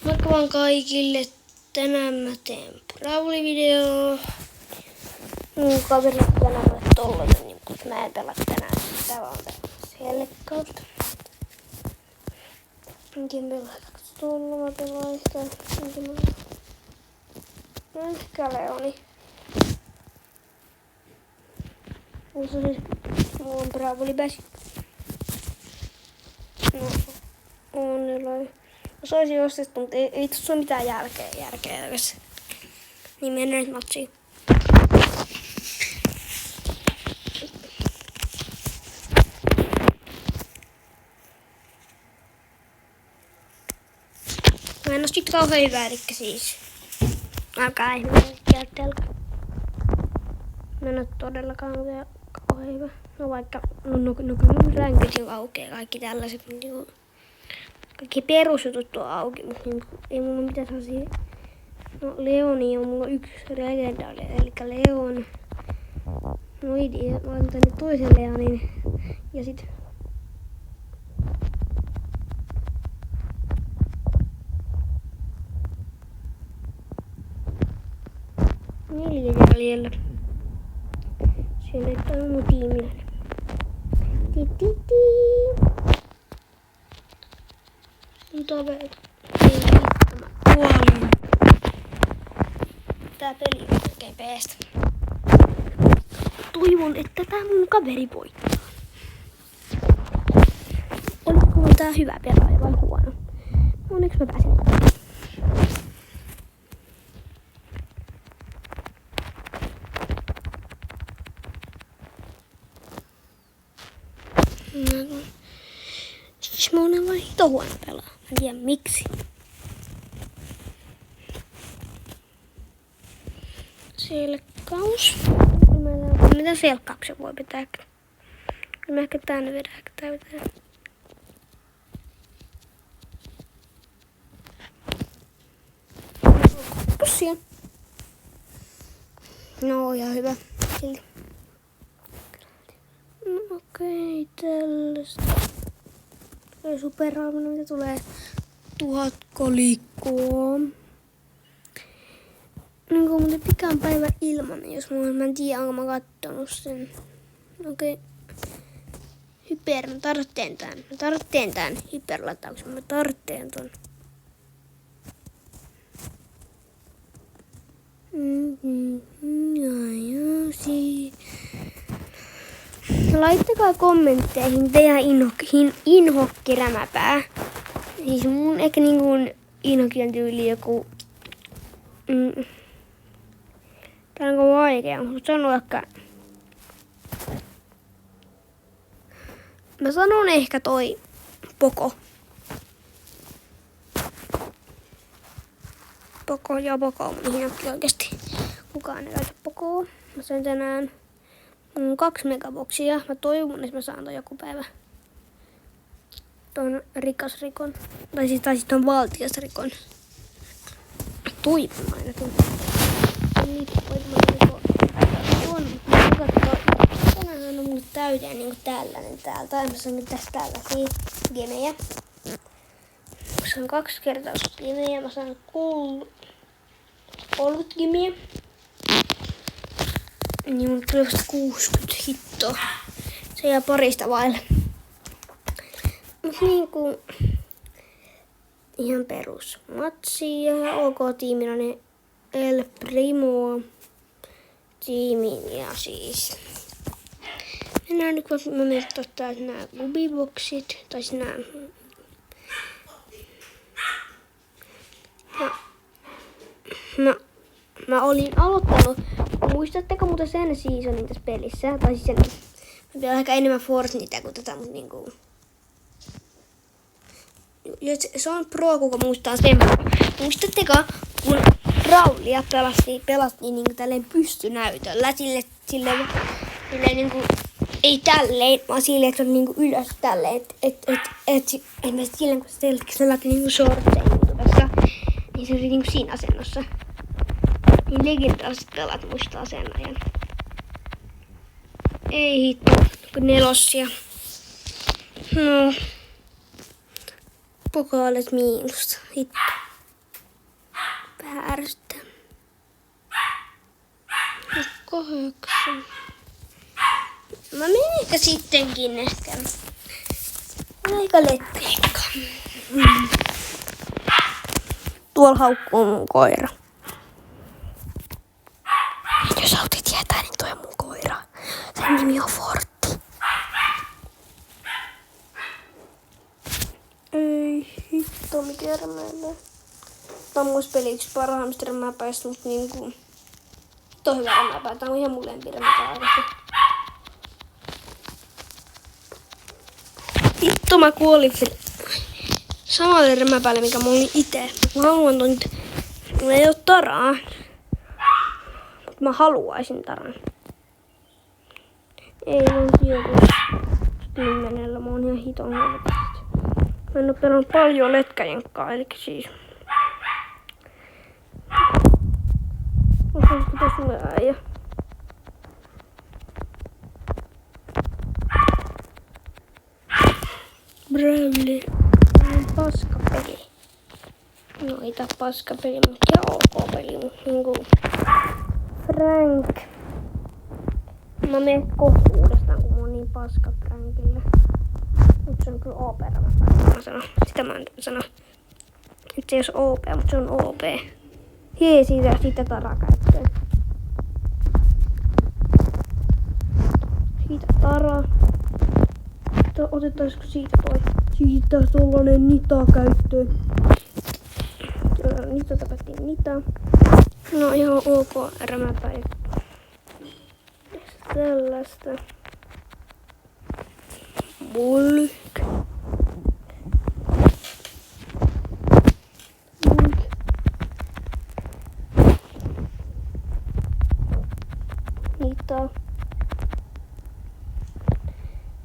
Moikka vaan kaikille. Tänään mä teen Brawli-videoa. Mun kaverit tänään mulle tollanen, niin kun mä en pelaa tänään. Tää vaan selkkausta. Enkin pelaa tuolla, mä pelaan ehkä. Ehkä Leoni. Mulla on Brawli-bäsi. No, onnelai. Se olisi ostettu, mutta ei tuossa ole mitään järkeä edes. Niin mennään nyt matsiin. Mä en oo sit kauhean hyvää, elikkä siis. Alkaa ihminen käyttää. Mä en oo todellakaan kauhean hyvä. No vaikka, no kyllä ränkyt jo aukeaa kaikki tällaiset, mutta niinku. Kaikki perusjutut on auki, mutta niinku, ei mulla mitään sellaisia. No Leoni on mulla yksi legendaali, eli Leon. No idea, mä otan tänne toisen Leonin. Ja sit. Neljä jäljellä. Siellä ei ole mun tiimiläinen. Mun toveri. Mä kuolin. Tää peli on oikein peestä. Toivon, että tää mun kaveri voittaa. Oliko tää hyvä pelaaja vai huono? Onneksi mä pääsin. Siis mä oon vaan hito huono pelaa. Mä en tiedä miksi. Selkkaus. Mitä selkkauksia voi pitää? Mä ehkä tänne vedän. Tää vetää. Pussia. No ihan hyvä. Silti. No, okei, tällaista. Superraamana, mitä tulee 1000 kolikkoa. Niin kuin muuten pikään päivä ilman, jos mä en tiedä, onko mä kattonut sen. Okei. Hyper, mä tartteen tän. Hyperlatauksen, mä tartteen ton. Laittakaa kommentteihin teidän inhokkirämäpää. Siis mun ehkä niinku inhokki on tyyli joku. Tää onko vaikea, mutta sanon vaikka. Mä sanon ehkä toi Poko. Poko, mun inhokki oikeesti. Kukaan ei käytä Pokoa. Mä sain tänään 2 megaboksia. Mä toivon, että mä saan ton joku päivä. Ton rikasrikon. Tai siis ton valtiasrikon. Toivon ainakin. Tänään on mulle täyteen niinku tällainen täältä. Mä saan nyt tästä tällaisia gemejä. Se on 2 kertaa gemejä. Mä saan 30 gemejä. Niin mun tulee vasta 60 hittoa. Se jää parista vaille. Mut niinku. Ihan perus matsi ja OK tiimiläinen El Primo tiimiin ja siis. Mennään nyt kun mä mietin ottaa nää gubiboksit tai siis nää. Mä olin aloittanut. Muistatteko muuten sen seasonin tässä pelissä? Tai siis sen. Mä pidän ehkä enemmän Fortnitea kuin tätä, mut niinku. Se on pro, kuka muistaa sen. Muistatteko, kun Brawlia pelattiin niinku tälleen pystynäytöllä. Silleen niinku, ei tälleen, vaan silleen, että se oli niinku ylös tälleen. Esimerkiksi silleen, kun se laki niinku shortseja YouTubessa, niin se oli niinku siinä asennossa. Niin legendaariset pelat muistaa sen ajan. Ei hitto, kun 4. No. Pokaalet miinusta. Hitto. vähän ärsyttää. 8. Mä menen ehkä sittenkin ehkä. Aika letteikka. Tuolla haukkuu mun koira. Jos haluat tietää, niin toi on mun koira. Sen nimi on Fortti. Ei hitto, mikä rämäillä. Tää on mun peli yksi parhaimmista rämäpäistä, mut niinku... Toi on hyvä rämäpää. Tää on ihan mun lempirämäpää. Vittu, mä kuolin samalle rämäpäälle, mikä mulla oli ite. Mä haluan ton nyt. Mulla ei oo taraa. Mut mä haluaisin taran. Ei mun joku 10. Mä oon ihan hiton helposti. Mä en oo pelannut paljon letkäjenkkaa, eli siis. Osaisiko sulle äijä? Bravely. Paskapeli. No ei tää paskapeli, mutta ihan ok peli, mut niinku... Frank. Mä menen kohta uudestaan, kun mä oon niin paska Frankille. Mut se on kyllä OP-rämä mä sanon. Sitä mä en sano. Et se ei oo OP, mut se on OP. Hei, siitä taraa käyttöön. Siitä taraa. Otettaisiko siitä toi? Siitä tollanen nita käyttöön. Nyt tapettiin nita. No ihan ok rämäpäivä. Tällaista. Bulk. Nita.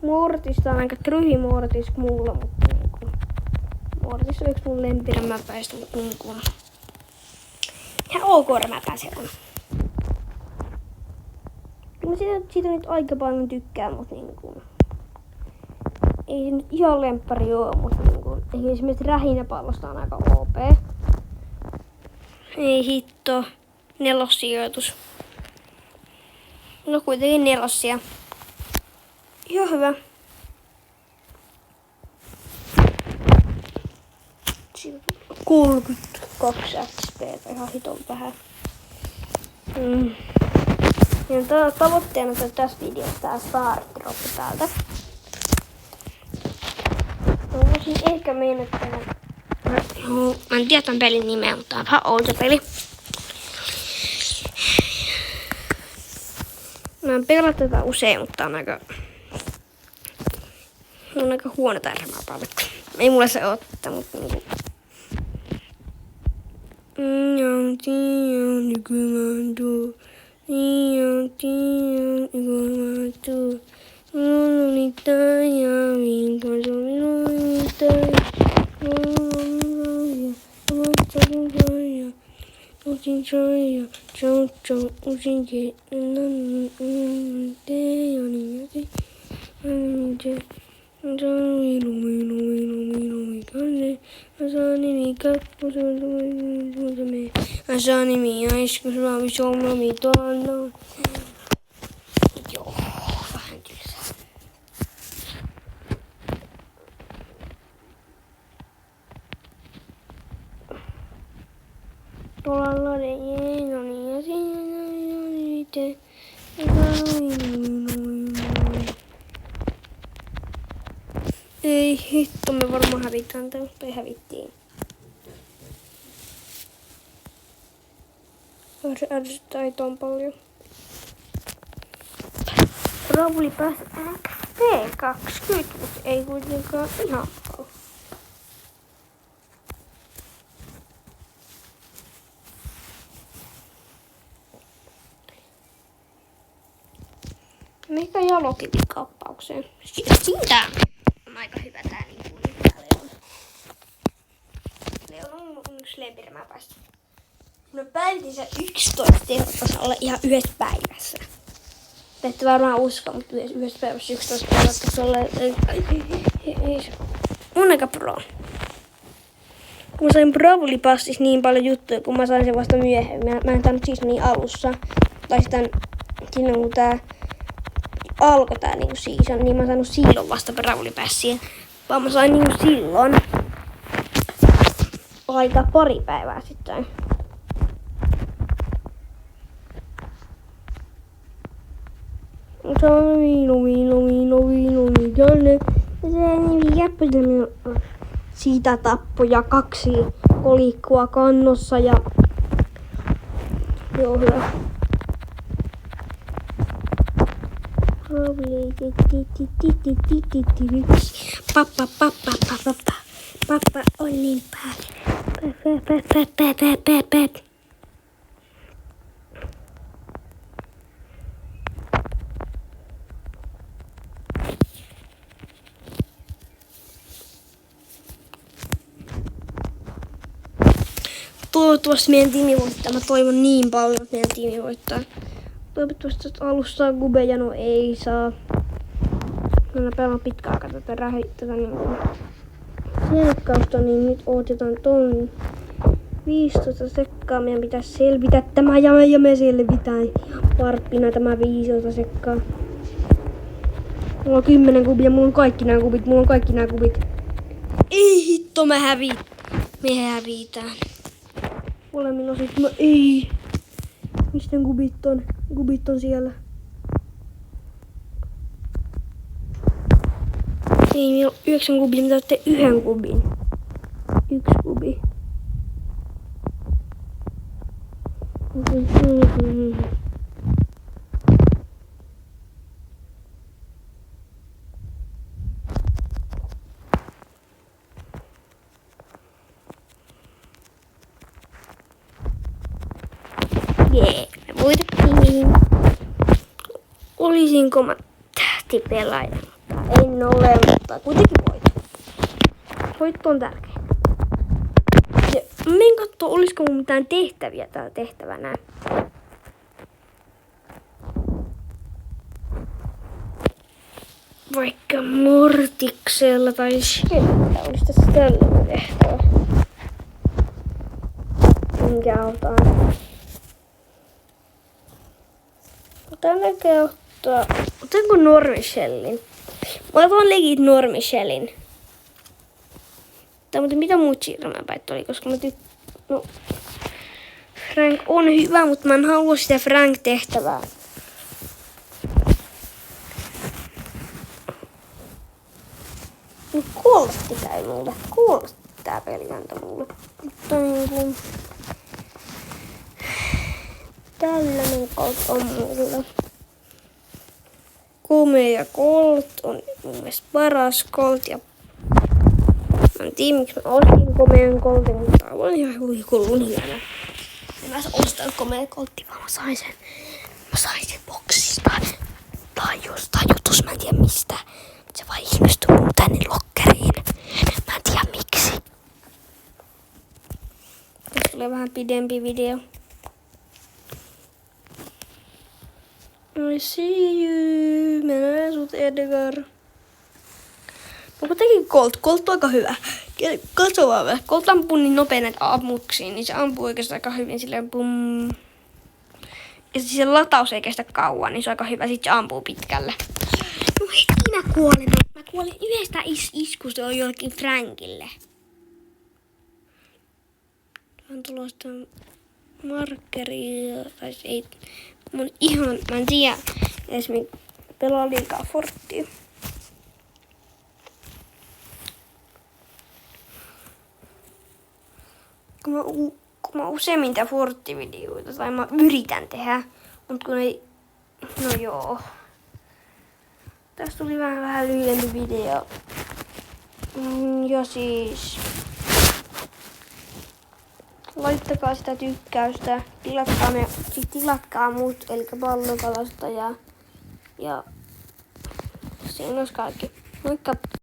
Mortista on aika tryhi Mortis mulla, mutta niinku... Mortis on yksi mun lempirämäpäistä, mutta niinku... Ihan ok rämäpää se on. Mä siitä nyt aika paljon tykkään, mutta niinku... Ei se nyt ihan lemppari oo, mutta niinku... Esimerkiksi rähinäpallosta on aika OP. Ei hitto. 4. sijoitus. No kuitenkin 4. Ihan hyvä. Siinä on 32 XP, ihan hiton vähän. Ja tavoitteena on tässä videossa tää Star-droppi täältä. Mä voisin ehkä mennä tänne. Mä en tiedä tämän pelin nimeä, mutta on vähän outo peli. Mä en pelaa tätä usein, mutta on aika huono tää rämäpää. Ei mulla se oo tätä, mutta niinku... Joo, vähän tylsää. Ei hitto, me varmaan hävitään tämän, tai hävittiin. Ärsyttää ton paljon. Rauli pääsi XP20, mutta ei kuitenkaan ihan paljon. Mikä jalokitin kappaukseen? Siitä on aika hyvä tää niinku Leon. Leon on mun yksi lempirämäpäistä. No päivitin 11 tehotasolla ihan yhdessä päivässä. Te ette varmaan usko, mutta yhdessä päivässä 11 tehotasolla on aika pro. Kun mä sain Bravely Passissa niin paljon juttuja, kun mä sain sen vasta myöhemmin. Mä en tainnut siis niin alussa. Tai sitten silloin kun tää alkoi tää niinku season, niin mä saanut silloin vasta Bravely Passia. Vaan mä sain niinku silloin aika pari päivää sitten. Siitä tappoja 2 kolikkoa kannossa ja joo hyvä. Pappa on niin paljon. Toivottavasti meidän tiimi voittaa. Mä toivon niin paljon, että meidän tiimi voittaa. Toivottavasti alussa saa gubeja, no ei saa. Mä pelaan pitkään aikaa tätä niinku selkkausta, niin nyt otetaan ton 15 sekkaa. Meidän pitäisi selvitä tämä ja me selvitään. Varppina tämä 15 sekkaa. Mulla on 10 kubia, mulla on kaikki nää kubit. Ei hitto, me hävitään. Molemmin osit, ei. Mistä kubit on? Kubit on siellä. Ei, meillä on 9 kubia, mitä otatte 1 kubin. 1 kubi. Jee, me voitettiin. Olisinko mä tähtipelaaja? En ole, mutta kuitenkin voitu. Voitto on tärkeä. Ja menin kattoo, olisiko mun mitään tehtäviä täällä tehtävänä. Vaikka Mortiksella tai Shellillä olisi tässä tällainen tehtävä. Minkä otan? Otanko Normishellin? Mä otan legit Normishellin. Mutta mitä muut siirrämäpäät oli, koska mä no, Frank on hyvä, mutta mä en halua sitä Frank-tehtävää. Nyt Coltti käy mulle. Coltti tää peli antaa mulle. Mutta niinku tällainen Colt on mulla. Komea Colt on mun mielestä paras Colt ja mä en tiedä miksi mä ostin komean Coltin, mutta tää on ihan huikulun hieno. En mä ostan komean Coltin, vaan mä sain sen boksista tai jostain jutus, mä en tiedä mistä. Se vaan ilmestyi mun tänne lokkeriin. Mä en tiedä miksi. Tässä tulee vähän pidempi video. I see you. Mä näen sut, Edgar. No kuitenkin Colt on aika hyvä. Katso vaan vähän. Colt ampuu niin nopea näitä ammuksiin, niin se ampuu oikeastaan aika hyvin silleen pum. Ja se lataus ei kestä kauan, niin se on aika hyvä. Sitten se ampuu pitkälle. No heti mä kuolen. Mä kuolin yhdestä iskusta on jollekin Frankille. On tulosta markkeria. Tai ei. Mä en tiedä. Esimerkiksi pelaa liikaa Forttia. Kun mä useammin teen Fortti-videoita, tai mä yritän tehdä, mutta kun ei, no joo. Tästä tuli vähän lyhyempi video. Ja siis, laittakaa sitä tykkäystä, tilatkaa muut, eli Pallokalastaja, ja siinä olisi kaikki. Moikka!